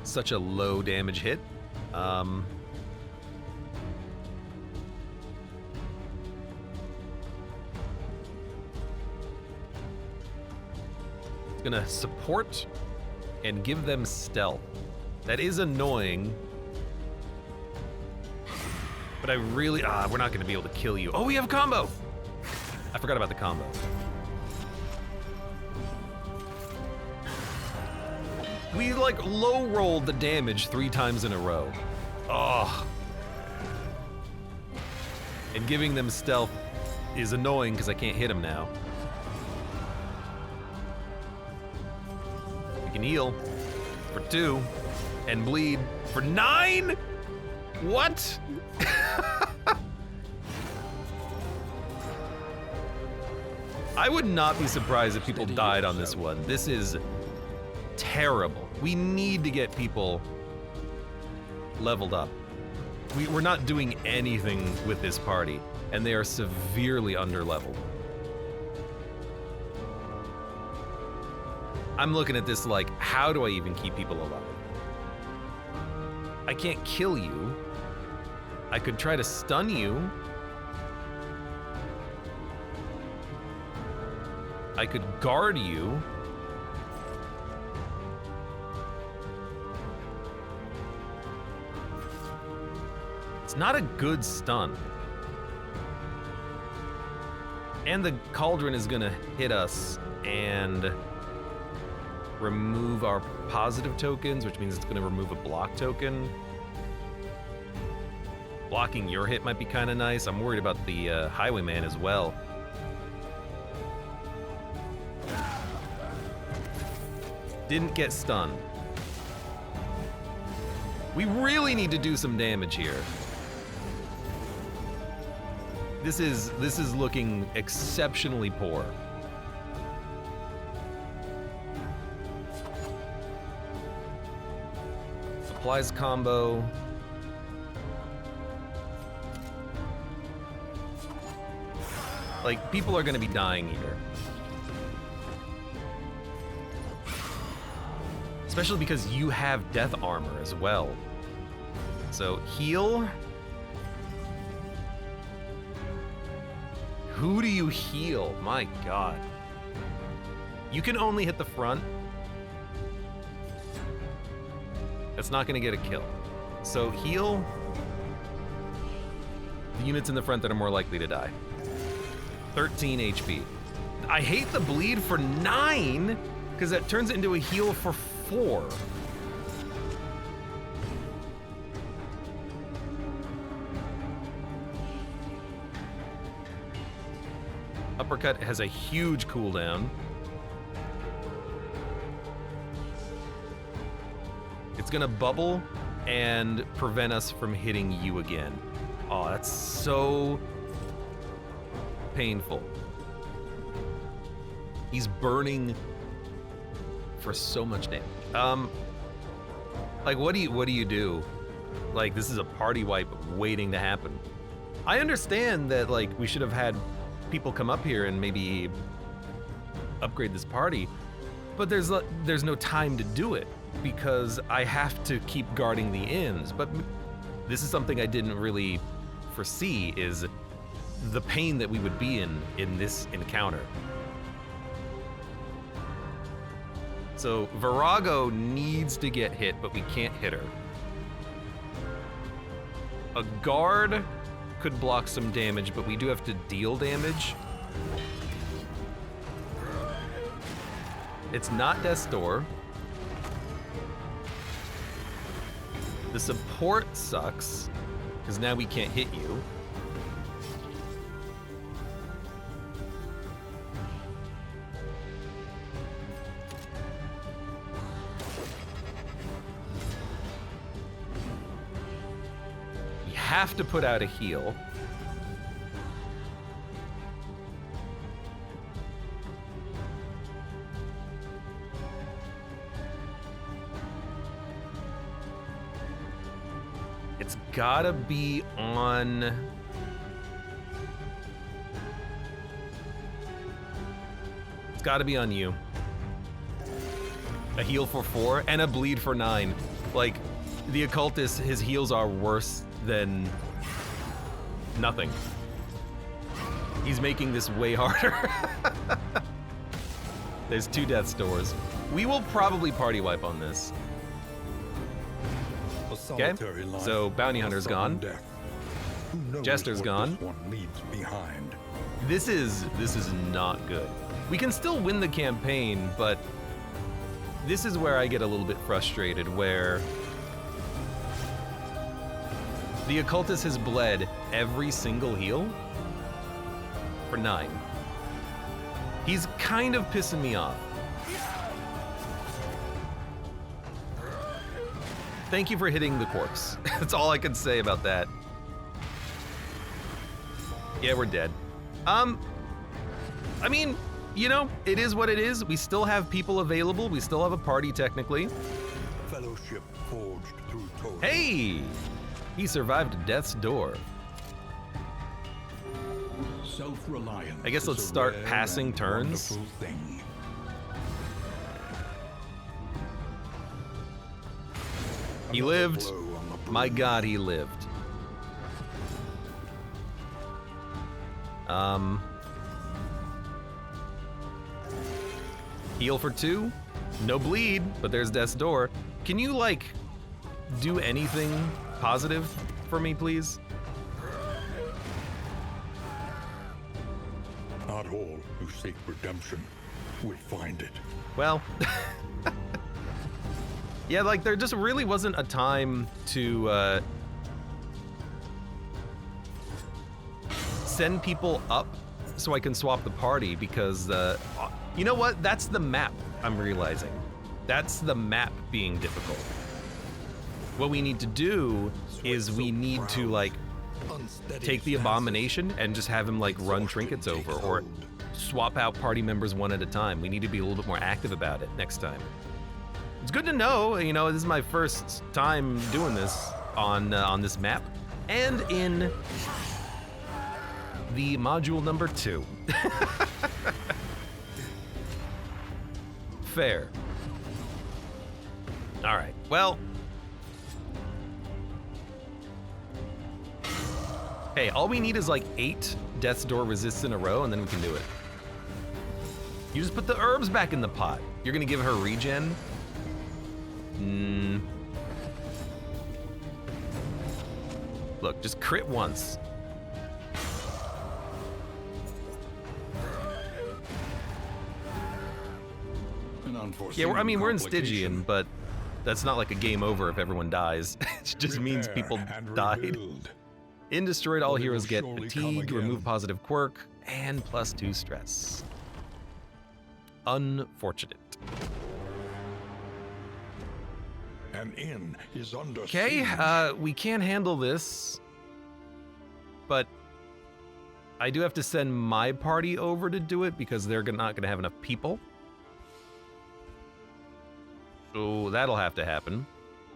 Such a low damage hit. It's gonna support and give them stealth. That is annoying. But I really, we're not gonna be able to kill you. Oh, we have a combo! I forgot about the combo. We like low rolled the damage 3 times in a row. Oh. And giving them stealth is annoying because I can't hit them now. We can heal for 2 and bleed for 9? What? I would not be surprised if people died on this one. This is terrible. We need to get people leveled up. We're not doing anything with this party, and they are severely underleveled. I'm looking at this like, how do I even keep people alive? I can't kill you. I could try to stun you. I could guard you. It's not a good stun. And the cauldron is gonna hit us and remove our positive tokens, which means it's gonna remove a block token. Blocking your hit might be kind of nice. I'm worried about the highwayman as well. Didn't get stunned. We really need to do some damage here. This is looking exceptionally poor. Supplies combo. Like, people are gonna be dying here. Especially because you have death armor as well. So, heal. Who do you heal? My god. You can only hit the front. That's not gonna get a kill. So, heal the units in the front that are more likely to die. 13 HP. I hate the bleed for 9, because that turns it into a heal for 4. Uppercut has a huge cooldown. gonna bubble and prevent us from hitting you again. Oh, that's so painful. He's burning for so much damage. Like, what do you do? Like, this is a party wipe waiting to happen. I understand that, like, we should have had people come up here and maybe upgrade this party, but there's no time to do it because I have to keep guarding the inns. But this is something I didn't really foresee, is the pain that we would be in this encounter. So Virago needs to get hit, but we can't hit her. A guard could block some damage, but we do have to deal damage. It's not Death's Door. The support sucks, because now we can't hit you. Have to put out a heal. It's gotta be on... It's gotta be on you. A heal for 4 and a bleed for 9. Like, the occultist, his heals are worse than nothing. He's making this way harder. There's 2 Death's Doors. We will probably party wipe on this. Okay, so Bounty Hunter's gone. Jester's gone. This is not good. We can still win the campaign, but this is where I get a little bit frustrated, where the occultist has bled every single heal for 9. He's kind of pissing me off. Thank you for hitting the corpse. That's all I can say about that. Yeah, we're dead. I mean, you know, it is what it is. We still have people available. We still have a party, technically. Fellowship forged through toil. Hey! He survived Death's Door. Self-reliance. I guess let's start passing turns. He lived. My God, he lived. Heal for 2. No bleed, but there's Death's Door. Can you, like, do anything positive for me, please? Not all who seek redemption will find it. Well, yeah, like, there just really wasn't a time to send people up so I can swap the party, because you know what? That's the map, I'm realizing. That's the map being difficult. What we need to do is we need to, like, take the abomination and just have him, like, run trinkets over, or swap out party members one at a time. We need to be a little bit more active about it next time. It's good to know, you know, this is my first time doing this on this map, and in the module number 2. Fair. All right, well. Hey, all we need is like 8 Death's Door resists in a row, and then we can do it. You just put the herbs back in the pot. You're gonna give her regen? Look, just crit once. Yeah, we're in Stygian, but that's not like a game over if everyone dies. It just means people died. In Destroyed, all heroes get fatigue, remove positive quirk, and +2 stress. Unfortunate. An inn is under Okay, siege. we can handle this, but I do have to send my party over to do it because they're not gonna have enough people. So that'll have to happen.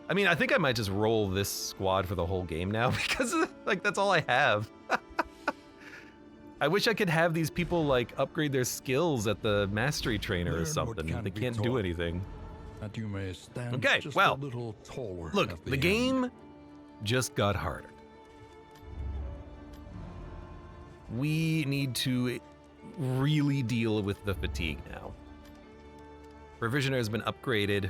I mean, I think I might just roll this squad for the whole game now because like that's all I have. I wish I could have these people like upgrade their skills at the mastery trainer or Learn what something. can They be can't do taught. anything. That you may stand Okay, just well, a little taller. Look, at the end. game just got harder. We need to really deal with the fatigue now. Provisioner has been upgraded.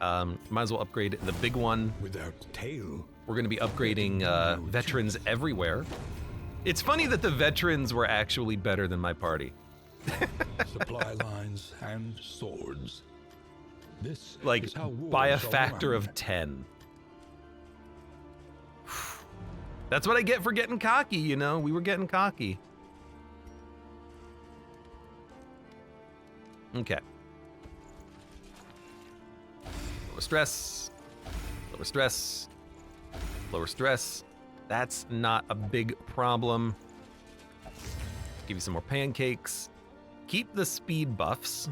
Might as well upgrade the big one. Without tail, We're going to be upgrading veterans everywhere. It's funny that the veterans were actually better than my party. supply lines, and swords. This Like, is how by a wars are factor won. of 10. That's what I get for getting cocky, you know? We were getting cocky. Okay. Lower stress. Lower stress. Lower stress. That's not a big problem. Give you some more pancakes. Keep the speed buffs.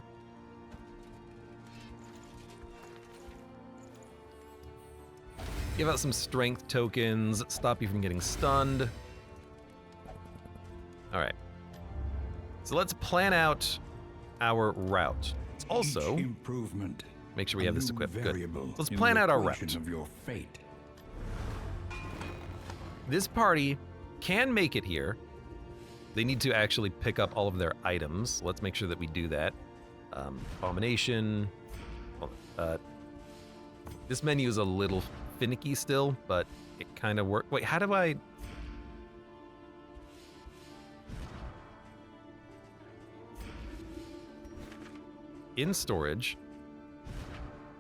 Give out some strength tokens. Stop you from getting stunned. All right. So let's plan out our route. Let's also Each improvement. make sure we have this equipped. Good. variable Let's in plan the out our equation route. Of your fate. This party can make it here. They need to actually pick up all of their items. Let's make sure that we do that. Abomination. This menu is a little finicky still, but it kind of works. Wait, how do I... In storage.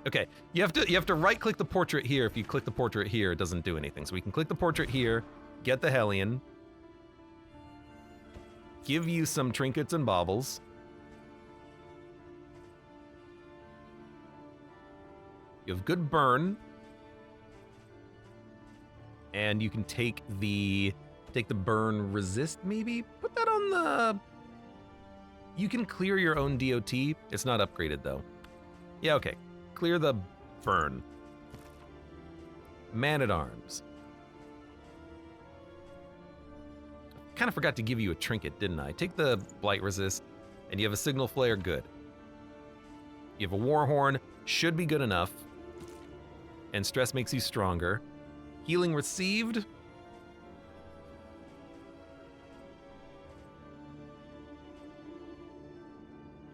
Okay, you have to right-click the portrait here. If you click the portrait here, it doesn't do anything. So we can click the portrait here, get the Hellion, give you some trinkets and baubles. You have good burn. And you can take the burn resist, maybe? Put that on the... You can clear your own DOT. It's not upgraded, though. Yeah, okay. Clear the burn. Man-at-Arms. Kind of forgot to give you a trinket, didn't I? Take the Blight Resist, and you have a Signal Flare, good. You have a War Horn, should be good enough. And Stress makes you stronger. Healing received.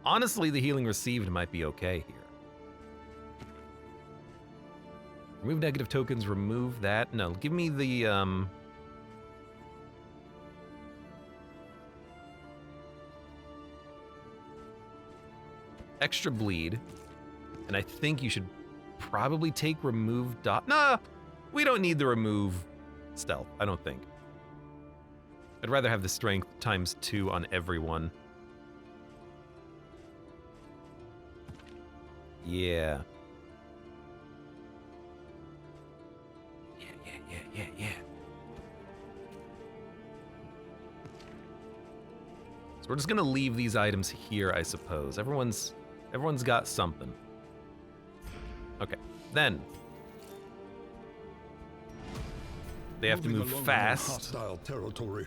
Honestly, the healing received might be okay here. Remove negative tokens, remove that. No, give me the, extra bleed. And I think you should probably take remove dot. Nah, we don't need the remove stealth, I don't think. I'd rather have the strength ×2 on everyone. Yeah. Yeah. So we're just gonna leave these items here, I suppose. Everyone's got something. Okay, then they have to Moving move along in fast. Hostile territory.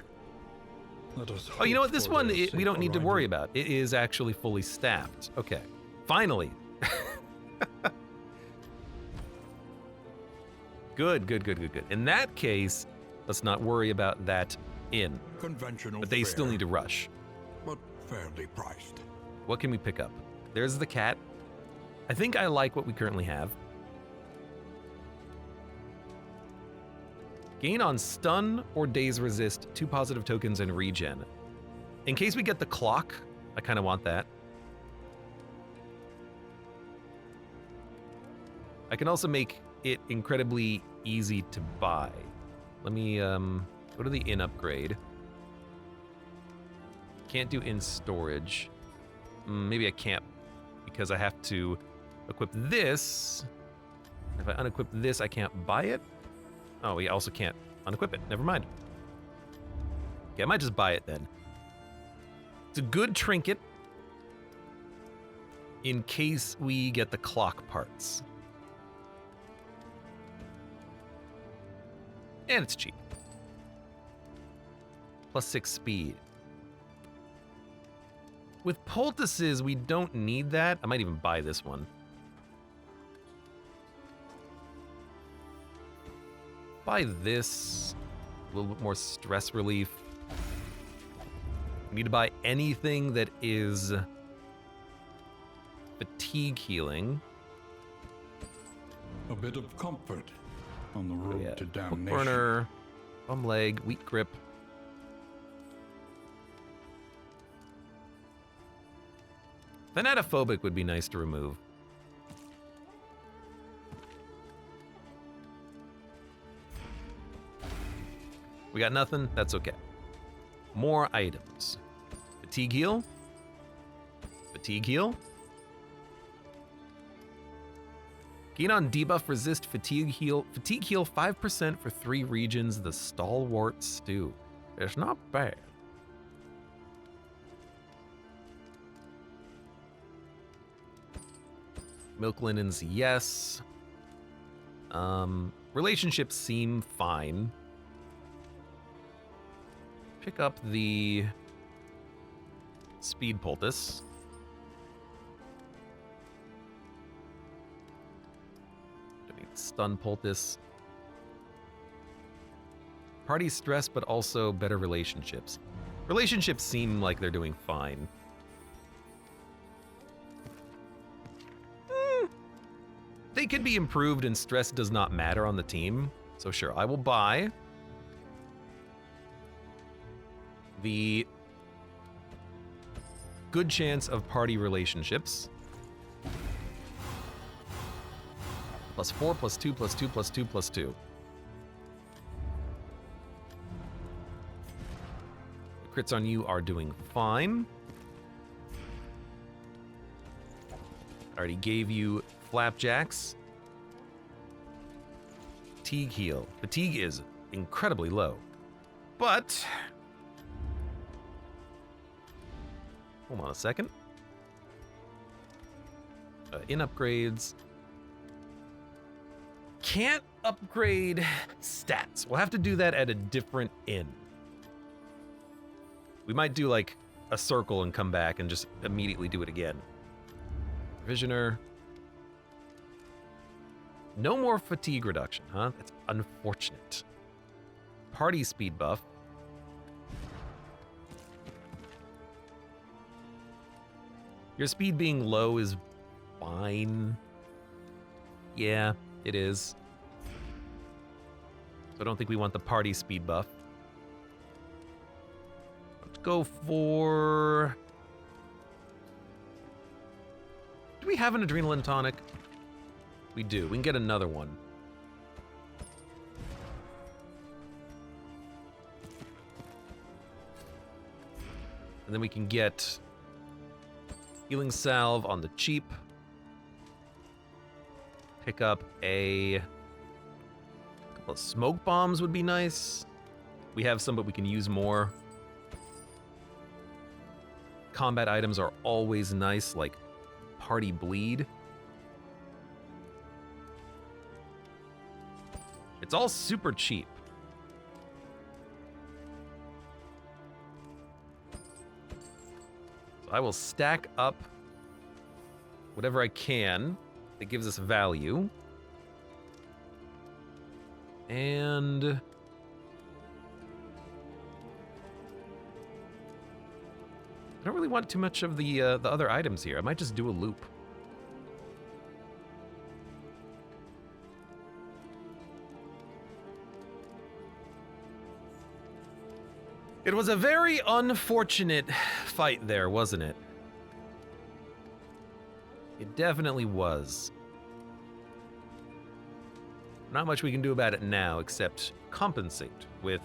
Let us Oh, you know hope what? This for one their we don't safe need to worry arrival. about. It is actually fully staffed. Okay, finally. Good. In that case, let's not worry about that inn. Conventional But they still fare, need to rush. but fairly priced. What can we pick up? There's the cat. I think I like what we currently have. Gain on stun or daze resist 2 positive tokens and regen. In case we get the clock, I kind of want that. I can also make it incredibly easy to buy. Let me go to the inn upgrade. Can't do in storage. Maybe I can't because I have to equip this If I unequip this, I can't buy it. Oh, we also can't unequip it. Never mind. Okay, I might just buy it then. It's a good trinket in case we get the clock parts. And it's cheap. +6 speed. With poultices, we don't need that. I might even buy this one. Buy this. A little bit more stress relief. We need to buy anything that is fatigue healing. A bit of comfort on the road to Hook damnation. burner, bum leg, weak grip. Thanatophobic would be nice to remove. We got nothing? That's okay. More items. Fatigue heal. Fatigue heal. Gain on debuff, resist, fatigue heal. Fatigue heal 5% for 3 regions. The Stalwart Stew. It's not bad. Milk linens, yes. Relationships seem fine. Pick up the speed poultice. Don't need stun poultice. Party stress, but also better relationships. Relationships seem like they're doing fine. They could be improved and stress does not matter on the team. So sure, I will buy the good chance of party relationships. +4, +2, +2, +2, +2. The crits on you are doing fine. I already gave you flapjacks. Fatigue heal. Fatigue is incredibly low. But hold on a second. In upgrades. Can't upgrade stats. We'll have to do that at a different inn. We might do like a circle and come back and just immediately do it again. Provisioner. No more fatigue reduction, huh? That's unfortunate. Party speed buff. Your speed being low is fine. Yeah, it is. So I don't think we want the party speed buff. Let's go for... Do we have an adrenaline tonic? We do. We can get another one. And then we can get healing salve on the cheap. Pick up a couple of smoke bombs would be nice. We have some, but we can use more. Combat items are always nice, like party bleed. It's all super cheap. So I will stack up whatever I can that gives us value. And I don't really want too much of the other items here. I might just do a loop. It was a very unfortunate fight there, wasn't it? It definitely was. Not much we can do about it now except compensate with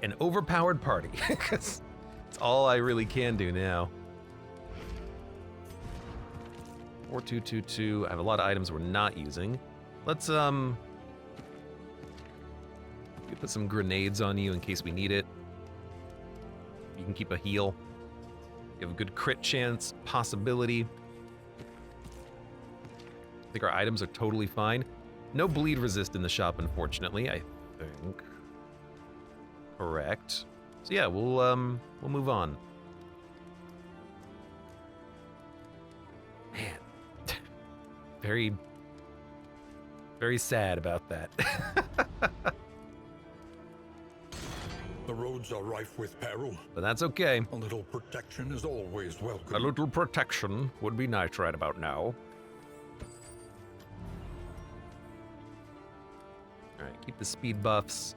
an overpowered party, because it's all I really can do now. 4222. I have a lot of items we're not using. Let's put some grenades on you in case we need it. You can keep a heal. You have a good crit chance, possibility. I think our items are totally fine. No bleed resist in the shop, unfortunately, I think. Correct. So yeah, we'll move on. Man. Very sad about that. The roads are rife with peril. But that's okay. A little protection is always welcome. A little protection would be nice right about now. Alright, keep the speed buffs.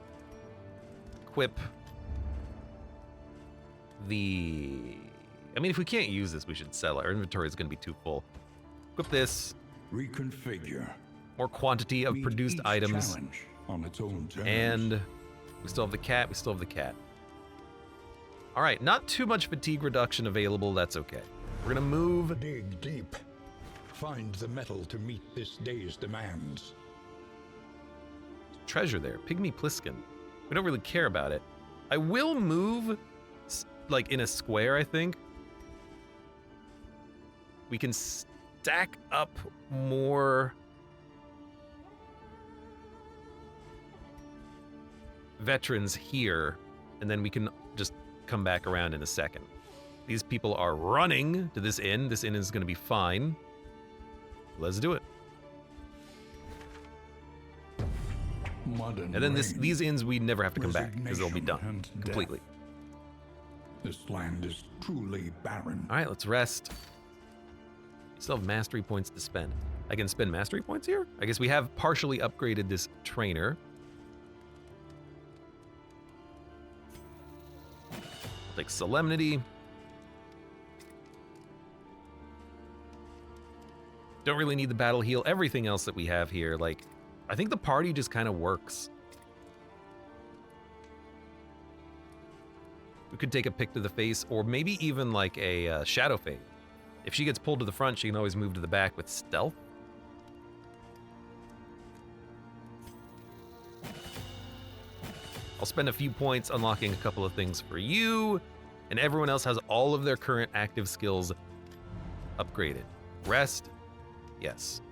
Equip the... I mean, if we can't use this, we should sell it. Our inventory is going to be too full. Equip this. Reconfigure. More quantity of Meet produced each items. challenge on its own terms. And we still have the cat. We still have the cat. All right, not too much fatigue reduction available. That's okay. We're going to move. Dig deep. Find the metal to meet this day's demands. Treasure there. Pygmy Pliskin. We don't really care about it. I will move, like, in a square, I think. We can stack up more veterans here, and then we can just come back around in a second. These people are running to this inn. This inn is going to be fine. Let's do it. Mud and And then rain, these inns, we never have to come back because they'll be done resignation and completely. This land is truly barren. All right, let's rest. Still have mastery points to spend. I can spend mastery points here? I guess we have partially upgraded this trainer. Like Solemnity. Don't really need the battle heal. Everything else that we have here, like, I think the party just kind of works. We could take a pick to the face, or maybe even like a shadow fade. If she gets pulled to the front, she can always move to the back with stealth. I'll spend a few points unlocking a couple of things for you, and everyone else has all of their current active skills upgraded. Rest, yes.